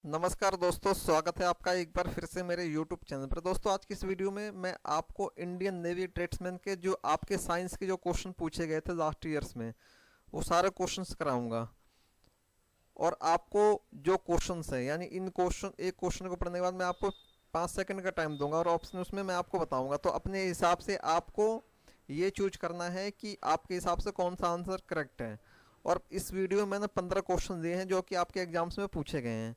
नमस्कार दोस्तों, स्वागत है आपका एक बार फिर से मेरे YouTube चैनल पर। दोस्तों, आज की इस वीडियो में मैं आपको इंडियन नेवी ट्रेड्समैन के जो आपके साइंस के जो क्वेश्चन पूछे गए थे लास्ट ईयर्स में, वो सारे क्वेश्चंस कराऊंगा। और आपको जो क्वेश्चंस है, यानी इन क्वेश्चन एक क्वेश्चन को पढ़ने के बाद मैं आपको 5 सेकंड का टाइम दूंगा और ऑप्शन उसमें मैं आपको बताऊंगा। तो अपने हिसाब से आपको ये चूज करना है कि आपके हिसाब से कौन सा आंसर करेक्ट है। और इस वीडियो में मैंने 15 क्वेश्चन दिए हैं जो कि आपके एग्जाम्स में पूछे गए हैं।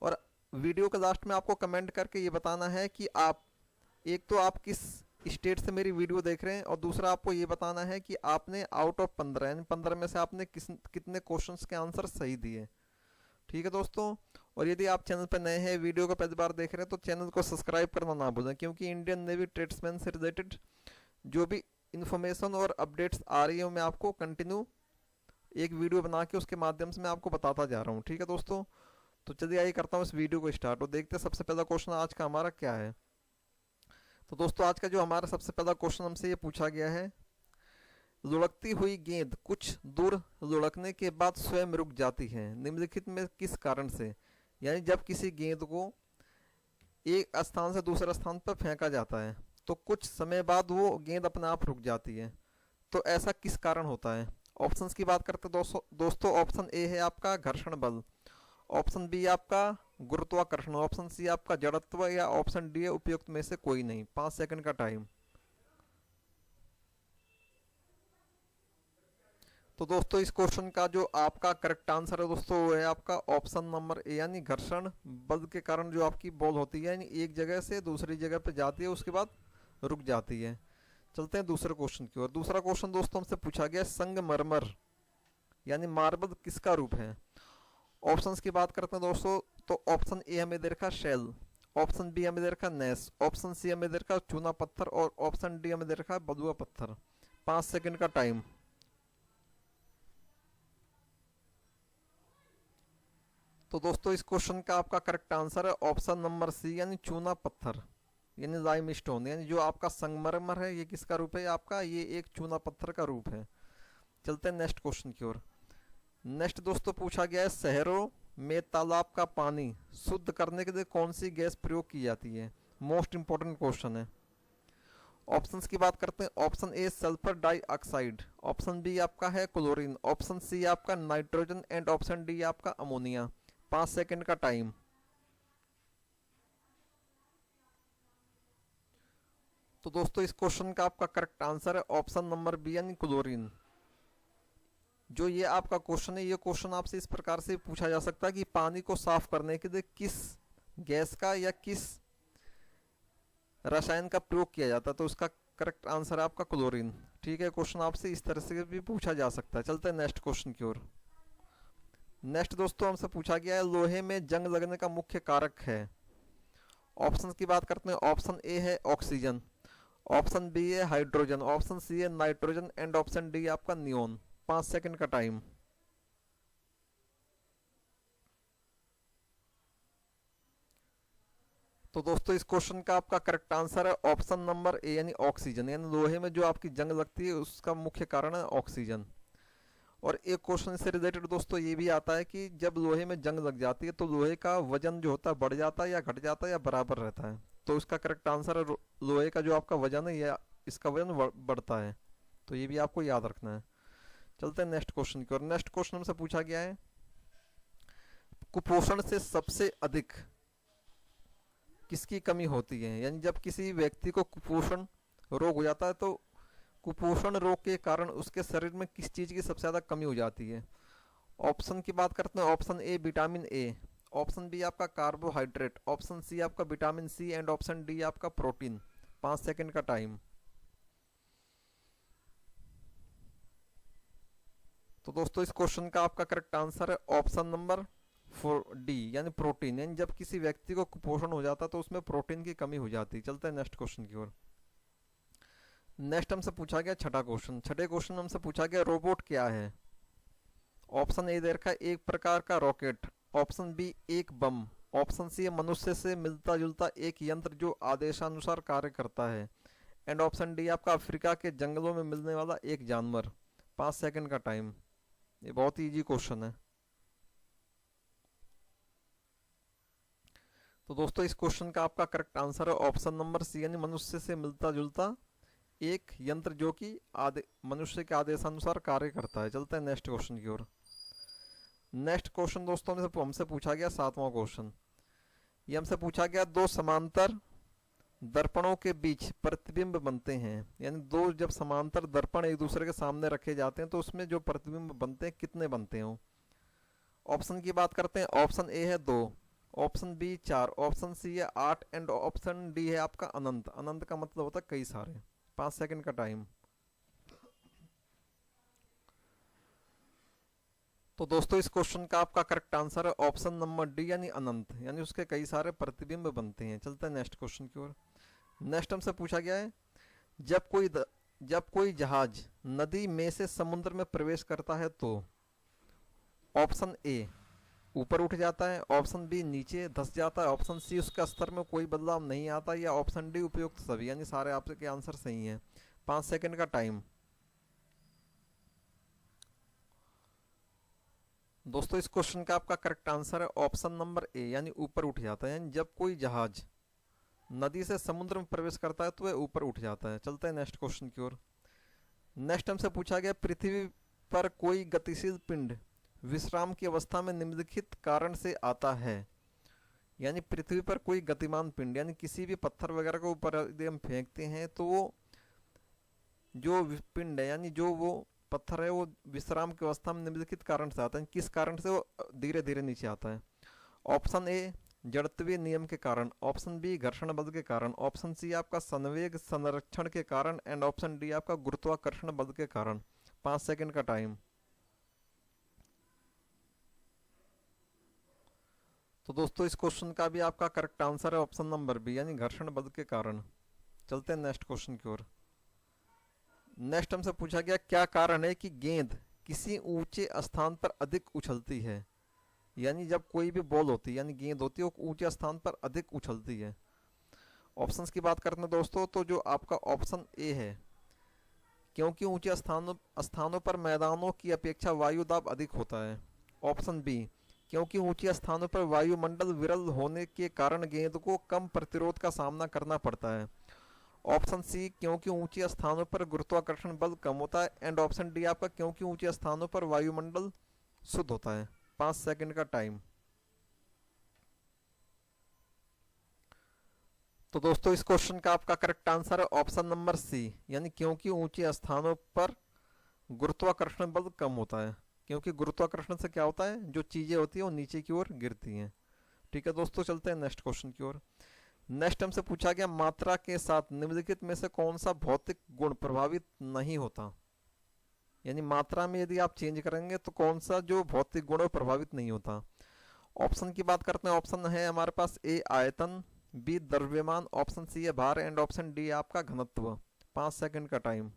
और वीडियो के लास्ट में आपको कमेंट करके ये बताना है कि आप, एक तो आप किस स्टेट से मेरी वीडियो देख रहे हैं, और दूसरा आपको ये बताना है कि आपने आउट ऑफ 15 यानी 15 में से आपने कितने क्वेश्चंस के आंसर सही दिए। ठीक है दोस्तों। और यदि आप चैनल पर नए हैं, वीडियो को पहली बार देख रहे हैं, तो चैनल को सब्सक्राइब करना ना भूलें, क्योंकि इंडियन नेवी ट्रेड्समैन से रिलेटेड जो भी इंफॉर्मेशन और अपडेट्स आ रही है मैं आपको कंटिन्यू एक वीडियो बना के उसके माध्यम से मैं आपको बताता जा रहा हूँ। ठीक है दोस्तों। तो चलिए आइए करता हूँ इस वीडियो को स्टार्ट और देखते हैं सबसे पहला क्वेश्चन आज का हमारा क्या है। तो दोस्तों, आज का जो हमारा सबसे पहला क्वेश्चन हमसे ये पूछा गया है, लुढ़कती हुई गेंद कुछ दूर लुढ़कने के बाद स्वयं रुक जाती है, निम्नलिखित में किस कारण से। यानी जब किसी गेंद को एक स्थान से दूसरे स्थान पर फेंका जाता है तो कुछ समय बाद वो गेंद अपने आप रुक जाती है। तो ऐसा किस कारण होता है। ऑप्शंस की बात करते हैं दोस्तों, ऑप्शन ए है आपका घर्षण बल, ऑप्शन बी आपका गुरुत्वाकर्षण, ऑप्शन सी आपका जड़त्व, या ऑप्शन डी है उपयुक्त में से कोई नहीं। 5 सेकंड का टाइम। तो दोस्तों, इस क्वेश्चन का जो आपका करेक्ट आंसर है दोस्तों, वो है आपका ऑप्शन नंबर ए, यानी घर्षण बल के कारण जो आपकी बॉल होती है, यानी एक जगह से दूसरी जगह पे जाती है, उसके बाद रुक जाती है। चलते हैं दूसरे क्वेश्चन की ओर। दूसरा क्वेश्चन दोस्तों हमसे पूछा गया, संगमरमर यानी मार्बल किसका रूप है। ऑप्शंस की बात करते हैं दोस्तों, तो ऑप्शन ए हमें दे रखा शेल, ऑप्शन बी हमें दे रखा नेस, ऑप्शन सी हमें दे रखा चूना पत्थर, और ऑप्शन डी हमें दे रखा बलुआ पत्थर। 5 सेकंड का टाइम। तो दोस्तों, इस क्वेश्चन का आपका करेक्ट आंसर है ऑप्शन नंबर सी, यानी चूना पत्थर, यानी लाइम स्टोन। यानी जो आपका संगमरमर है, ये किसका रूप है आपका, ये एक चूना पत्थर का रूप है। चलते हैं नेक्स्ट क्वेश्चन की ओर। नेक्स्ट दोस्तों पूछा गया है, शहरों में तालाब का पानी शुद्ध करने के लिए कौन सी गैस प्रयोग की जाती है। मोस्ट इंपॉर्टेंट क्वेश्चन है। ऑप्शंस की बात करते हैं, option A sulphur dioxide, option B आपका है क्लोरीन, ऑप्शन सी आपका नाइट्रोजन, एंड ऑप्शन डी आपका अमोनिया। 5 सेकंड का टाइम। तो दोस्तों, इस क्वेश्चन का आपका करेक्ट आंसर है ऑप्शन नंबर बी, यानी क्लोरीन। जो ये आपका क्वेश्चन है, ये क्वेश्चन आपसे इस प्रकार से पूछा जा सकता है कि पानी को साफ करने के लिए किस गैस का या किस रसायन का प्रयोग किया जाता है। तो उसका करेक्ट आंसर है आपका क्लोरीन। ठीक है, क्वेश्चन आपसे इस तरह से भी पूछा जा सकता है। चलते हैं नेक्स्ट क्वेश्चन की ओर। नेक्स्ट दोस्तों हमसे पूछा गया है, लोहे में जंग लगने का मुख्य कारक है। ऑप्शन की बात करते हैं, ऑप्शन ए है ऑक्सीजन, ऑप्शन बी है हाइड्रोजन, ऑप्शन सी है नाइट्रोजन, एंड ऑप्शन डी आपका नियोन। 5 सेकंड का टाइम। तो दोस्तों, इस क्वेश्चन का आपका करेक्ट आंसर है ऑप्शन नंबर ए, यानी ऑक्सीजन। यानी लोहे में जो आपकी जंग लगती है उसका मुख्य कारण है ऑक्सीजन। और एक क्वेश्चन से रिलेटेड दोस्तों ये भी आता है कि जब लोहे में जंग लग जाती है तो लोहे का वजन जो होता है बढ़ जाता है या घट जाता है या बराबर रहता है। तो इसका करेक्ट आंसर है लोहे का जो आपका वजन है या इसका वजन बढ़ता है। तो ये भी आपको याद रखना है। चलते हैं नेक्स्ट क्वेश्चन की ओर। नेक्स्ट क्वेश्चन हमसे पूछा गया है, कुपोषण से सबसे अधिक किसकी कमी होती है। यानी जब किसी व्यक्ति को कुपोषण रोग हो जाता है तो कुपोषण रोग के कारण उसके शरीर में किस चीज़ की सबसे ज़्यादा कमी हो जाती है। ऑप्शन की बात करते हैं, option A vitamin A, option B आपका कार्बोहाइड्रेट, ऑप्शन सी आपका vitamin C, and option D आपका प्रोटीन। 5 सेकंड का टाइम। तो दोस्तों, इस क्वेश्चन का आपका करेक्ट आंसर है ऑप्शन नंबर 4 डी, यानी प्रोटीन। यानी जब किसी व्यक्ति को कुपोषण हो जाता है तो उसमें प्रोटीन की कमी हो जाती है। चलते हैं नेक्स्ट क्वेश्चन की ओर। नेक्स्ट हमसे पूछा गया छठा क्वेश्चन। छठे क्वेश्चन में हमसे पूछा गया, रोबोट क्या है। ऑप्शन ए दे रखा है एक प्रकार का रॉकेट, ऑप्शन बी एक बम, ऑप्शन सी मनुष्य से मिलता जुलता एक यंत्र जो आदेशानुसार कार्य करता है, एंड ऑप्शन डी आपका अफ्रीका के जंगलों में मिलने वाला एक जानवर। 5 सेकंड का टाइम। ये बहुत ही इजी क्वेश्चन है। तो दोस्तों इस क्वेश्चन का आपका करेक्ट आंसर है ऑप्शन नंबर सी, यानी मनुष्य से मिलता जुलता एक यंत्र जो कि मनुष्य के आदेशानुसार कार्य करता है। चलते हैं नेक्स्ट क्वेश्चन की ओर। नेक्स्ट क्वेश्चन दोस्तों हमसे पूछा गया 7वां क्वेश्चन। ये हमसे पूछा गया दो समांतर दर्पणों के बीच प्रतिबिंब बनते हैं, यानी दो जब समांतर दर्पण एक दूसरे के सामने रखे जाते हैं तो उसमें जो प्रतिबिंब बनते हैं कितने बनते हो। ऑप्शन की बात करते हैं। ऑप्शन ए है 2, ऑप्शन बी 4, ऑप्शन सी है 8 एंड ऑप्शन डी है आपका अनंत। अनंत का मतलब होता है कई सारे। 5 सेकंड का टाइम। तो दोस्तों इस क्वेश्चन का आपका करेक्ट आंसर है ऑप्शन नंबर डी, यानी अनंत, यानी उसके कई सारे प्रतिबिंब बनते हैं। चलते हैं नेक्स्ट क्वेश्चन की ओर। नेक्स्ट हमसे पूछा गया है जब कोई जहाज नदी में से समुद्र में प्रवेश करता है तो ऑप्शन ए ऊपर उठ जाता है, ऑप्शन बी नीचे धंस जाता है, ऑप्शन सी उसका स्तर में कोई बदलाव नहीं आता, या ऑप्शन डी उपयुक्त सभी, यानी सारे आपके आंसर सही हैं। 5 सेकंड का टाइम। दोस्तों इस क्वेश्चन का आपका करेक्ट आंसर है ऑप्शन नंबर ए, यानी ऊपर उठ जाता है। यानी जब कोई जहाज नदी से समुद्र में प्रवेश करता है तो वह ऊपर उठ जाता है। चलते हैं नेक्स्ट क्वेश्चन की ओर। नेक्स्ट हमसे पूछा गया पृथ्वी पर कोई गतिशील पिंड विश्राम की अवस्था में निम्नलिखित कारण से आता है। यानी पृथ्वी पर कोई गतिमान पिंड, यानी किसी भी पत्थर वगैरह को ऊपर यदि हम फेंकते हैं तो वो जो पिंड है, यानी जो वो पत्थर है, वो विश्राम की अवस्था में निम्नलिखित कारण से आता है। किस कारण से वो धीरे धीरे नीचे आता है। ऑप्शन ए जड़त्वीय नियम के कारण, ऑप्शन बी घर्षण बल के कारण, ऑप्शन सी आपका संवेग संरक्षण के कारण एंड ऑप्शन डी आपका गुरुत्वाकर्षण बल के कारण। 5 सेकंड का टाइम। तो दोस्तों इस क्वेश्चन का भी आपका करेक्ट आंसर है ऑप्शन नंबर बी, यानी घर्षण बल के कारण। चलते हैं नेक्स्ट क्वेश्चन की ओर। नेक्स्ट हमसे पूछा गया क्या कारण है कि गेंद किसी ऊंचे स्थान पर अधिक उछलती है। यानी जब कोई भी बॉल होती है, यानी गेंद होती है, वो ऊंचे स्थान पर अधिक उछलती है। ऑप्शंस की बात करते हैं दोस्तों, तो जो आपका ऑप्शन ए है, क्योंकि ऊंचे स्थानों पर मैदानों की अपेक्षा वायु दाब अधिक होता है। ऑप्शन बी क्योंकि ऊंचे स्थानों पर वायुमंडल विरल होने के कारण गेंद को कम प्रतिरोध का सामना करना पड़ता है। ऑप्शन सी क्योंकि ऊंचे स्थानों पर गुरुत्वाकर्षण बल कम होता है एंड ऑप्शन डी आपका क्योंकि ऊंचे स्थानों पर वायुमंडल शुद्ध होता है। 5 सेकंड का टाइम। तो दोस्तों इस क्वेश्चन का आपका करेक्ट आंसर है ऑप्शन नंबर सी, यानी क्योंकि ऊंचे स्थानों पर गुरुत्वाकर्षण बल कम होता है। क्योंकि गुरुत्वाकर्षण से क्या होता है, जो चीजें होती है वो नीचे की ओर गिरती हैं। ठीक है दोस्तों, चलते हैं नेक्स्ट क्वेश्चन की ओर। नेक्स्ट हमसे पूछा गया मात्रा के साथ निम्नलिखित में से कौन सा भौतिक गुण प्रभावित नहीं होता। यानी मात्रा में यदि आप चेंज करेंगे तो कौन सा जो भौतिक गुण प्रभावित नहीं होता। ऑप्शन की बात करते हैं। ऑप्शन है हमारे पास ए आयतन, बी द्रव्यमान, ऑप्शन सी है भार एंड ऑप्शन डी आपका घनत्व। 5 सेकंड का टाइम।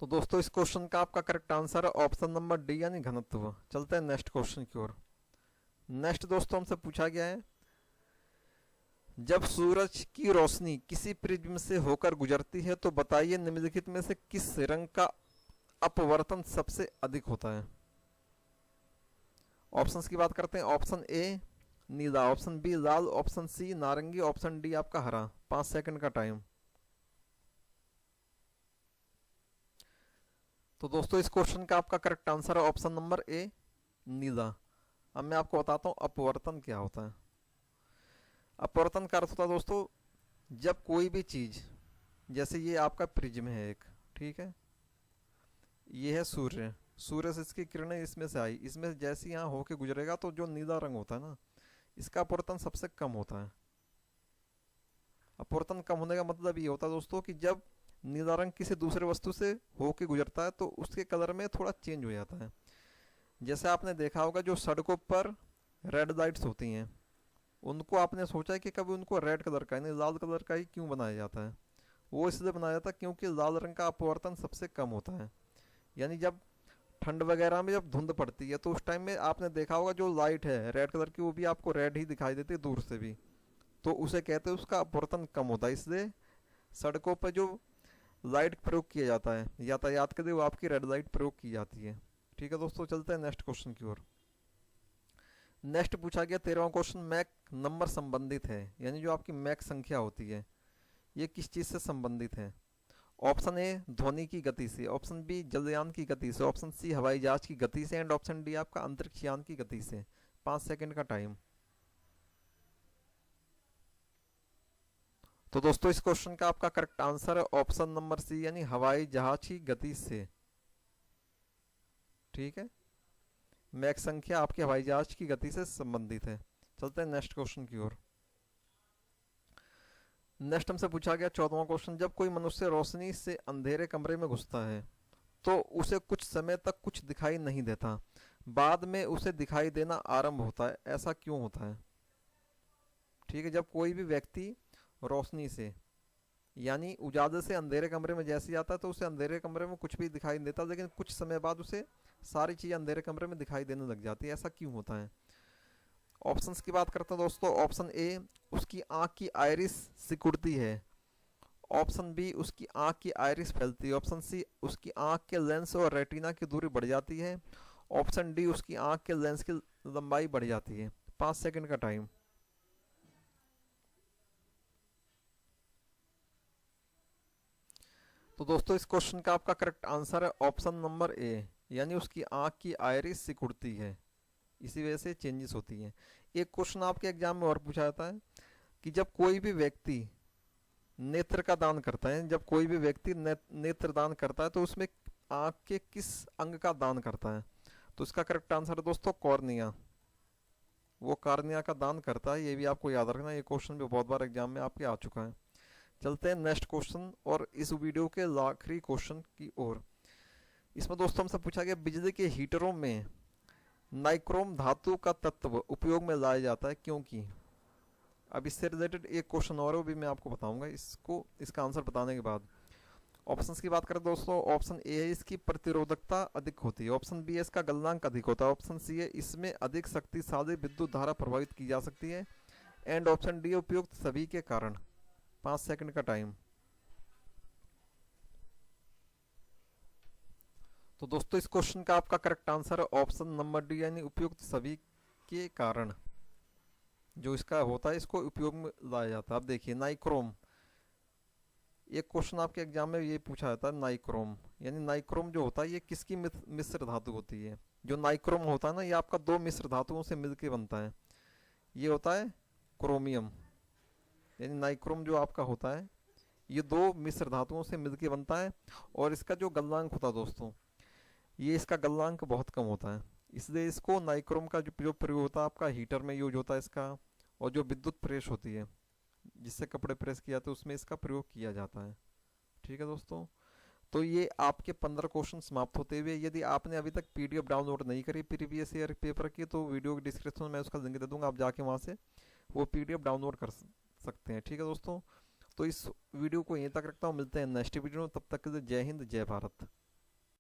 तो दोस्तों इस क्वेश्चन का आपका करेक्ट आंसर है ऑप्शन नंबर डी, यानी घनत्व। चलते हैं नेक्स्ट क्वेश्चन की ओर। नेक्स्ट दोस्तों हमसे पूछा गया है जब सूरज की रोशनी किसी प्रिज्म से होकर गुजरती है तो बताइए निम्नलिखित में से किस रंग का अपवर्तन सबसे अधिक होता है। ऑप्शंस की बात करते हैं। ऑप्शन ए नीला, ऑप्शन बी लाल, ऑप्शन सी नारंगी, ऑप्शन डी आपका हरा। 5 सेकंड का टाइम। तो दोस्तों इस क्वेश्चन का आपका करेक्ट आंसर है ऑप्शन नंबर ए नीला। अब मैं आपको बताता हूं अपवर्तन क्या होता है। अपवर्तन का अर्थ होता है दोस्तों जब कोई भी चीज, जैसे ये आपका प्रिज्म है एक, ठीक है, ये है सूर्य, सूर्य से इसकी किरणें इसमें से आई, इसमें से जैसे यहाँ होके गुजरेगा तो जो नीला रंग होता है ना, इसका अपवर्तन सबसे कम होता है। अपवर्तन कम होने का मतलब ये होता है दोस्तों कि जब नीला रंग किसी दूसरे वस्तु से होके गुजरता है तो उसके कलर में थोड़ा चेंज हो जाता है। जैसे आपने देखा होगा जो सड़कों पर रेड लाइट्स होती हैं, उनको आपने सोचा है कि कभी उनको रेड कलर का यानी लाल कलर का ही क्यों बनाया जाता है। वो इसलिए बनाया जाता है क्योंकि लाल रंग का अपवर्तन सबसे कम होता है। यानी जब ठंड वगैरह में जब धुंध पड़ती है तो उस टाइम में आपने देखा होगा जो लाइट है रेड कलर की, वो भी आपको रेड ही दिखाई देती है दूर से भी, तो उसे कहते हैं उसका अपवर्तन कम होता है। इसलिए सड़कों पर जो लाइट प्रयोग किया जाता है यातायात के लिए, वो आपकी रेड लाइट प्रयोग की जाती है। ठीक है दोस्तों, चलते हैं नेक्स्ट क्वेश्चन की ओर। नेक्स्ट पूछा गया 13वां क्वेश्चन, मैक नंबर संबंधित है, यानी जो आपकी मैक संख्या होती है ये किस चीज़ से संबंधित है? ऑप्शन ए ध्वनि की गति से, ऑप्शन बी जलयान की गति से, ऑप्शन सी हवाई जहाज की गति से, एंड ऑप्शन डी आपका अंतरिक्ष यान की गति से। 5 सेकंड का टाइम। तो दोस्तों इस क्वेश्चन का आपका करेक्ट आंसर है ऑप्शन नंबर सी, यानी हवाई जहाज की गति से। ठीक है, मैक संख्या आपके हवाई जहाज की गति से संबंधित है। चलते हैं नेक्स्ट क्वेश्चन की ओर। नेक्स्ट हमसे पूछा गया 14वां क्वेश्चन, जब कोई मनुष्य रोशनी से अंधेरे कमरे में घुसता है तो उसे कुछ समय तक कुछ दिखाई नहीं देता, बाद में उसे दिखाई देना आरंभ होता है, ऐसा क्यों होता है? ठीक है, जब कोई भी व्यक्ति रोशनी से यानी उजाले से अंधेरे कमरे में जैसे ही आता है तो उसे अंधेरे कमरे में कुछ भी दिखाई नहीं देता, लेकिन कुछ समय बाद उसे सारी चीज़ें अंधेरे कमरे में दिखाई देने लग जाती है, ऐसा क्यों होता है? ऑप्शंस की बात करते हैं दोस्तों। ऑप्शन ए उसकी आंख की आइरिस सिकुड़ती है, ऑप्शन बी उसकी आंख की आइरिस फैलती है, ऑप्शन सी उसकी आंख के लेंस और रेटिना की दूरी बढ़ जाती है, ऑप्शन डी उसकी आंख के लेंस की लंबाई बढ़ जाती है। 5 सेकंड का टाइम। तो दोस्तों इस क्वेश्चन का आपका करेक्ट आंसर है ऑप्शन नंबर ए, यानी उसकी आंख की आइरिस सिकुड़ती है, इसी वजह से चेंजेस होती हैं। एक क्वेश्चन आपके एग्जाम में और पूछा जाता है कि जब कोई भी व्यक्ति नेत्र का दान करता है, जब कोई भी व्यक्ति नेत्र दान करता है तो उसमें आंख के किस अंग का दान करता है? तो इसका करेक्ट आंसर है दोस्तों कॉर्निया, वो कॉर्निया का दान करता है, ये भी आपको याद रखना, ये क्वेश्चन भी बहुत बार एग्जाम में आपके आ चुका है। चलते हैं नेक्स्ट क्वेश्चन और इस वीडियो के आखिरी क्वेश्चन की ओर। इसमें दोस्तों हमसे पूछा गया बिजली के हीटरों में नाइक्रोम धातु का तत्व उपयोग में लाया जाता है क्योंकि? अब इससे रिलेटेड एक क्वेश्चन और है, वो भी मैं आपको बताऊंगा इसको, इसका आंसर बताने के बाद। ऑप्शंस की बात करें दोस्तों, ऑप्शन ए है इसकी प्रतिरोधकता अधिक होती है, ऑप्शन बी है इसका गलनांक अधिक होता है, ऑप्शन सी है इसमें अधिक शक्तिशाली विद्युत धारा प्रभावित की जा सकती है, एंड ऑप्शन डी उपयुक्त सभी के कारण। 5 सेकंड का टाइम। तो दोस्तों इस क्वेश्चन का आपका करेक्ट आंसर है ऑप्शन नंबर डी, यानी उपयुक्त सभी के कारण जो इसका होता है इसको उपयोग में लाया जाता है। अब देखिए नाइक्रोम, एक क्वेश्चन आपके एग्जाम में ये पूछा जाता है नाइक्रोम, यानी नाइक्रोम जो होता है ये किसकी मिश्र धातु होती है? जो नाइक्रोम होता है ना, ये आपका दो मिश्र धातुओं से मिलकर बनता है, ये होता है क्रोमियम, यानी नाइक्रोम जो आपका होता है ये दो मिश्र धातुओं से मिलकर बनता है, और इसका जो गलनांक होता है दोस्तों, ये इसका गलनांक बहुत कम होता है, इसलिए इसको नाइक्रोम का जो प्रयोग होता है आपका हीटर में यूज होता है इसका, और जो विद्युत प्रेस होती है जिससे कपड़े प्रेस किया जाते हैं उसमें इसका प्रयोग किया जाता है। ठीक है दोस्तों, तो ये आपके 15 क्वेश्चन समाप्त होते हुए। यदि आपने अभी तक पीडीएफ डाउनलोड नहीं करी प्रीवियस ईयर पेपर की, तो वीडियो के डिस्क्रिप्शन में उसका लिंक दे दूंगा, आप जाके वहाँ से वो पीडीएफ डाउनलोड कर सकते हैं। ठीक है दोस्तों, तो इस वीडियो को यहीं तक रखता हूँ, मिलते हैं नेक्स्ट वीडियो में, तब तक के लिए जय हिंद जय भारत।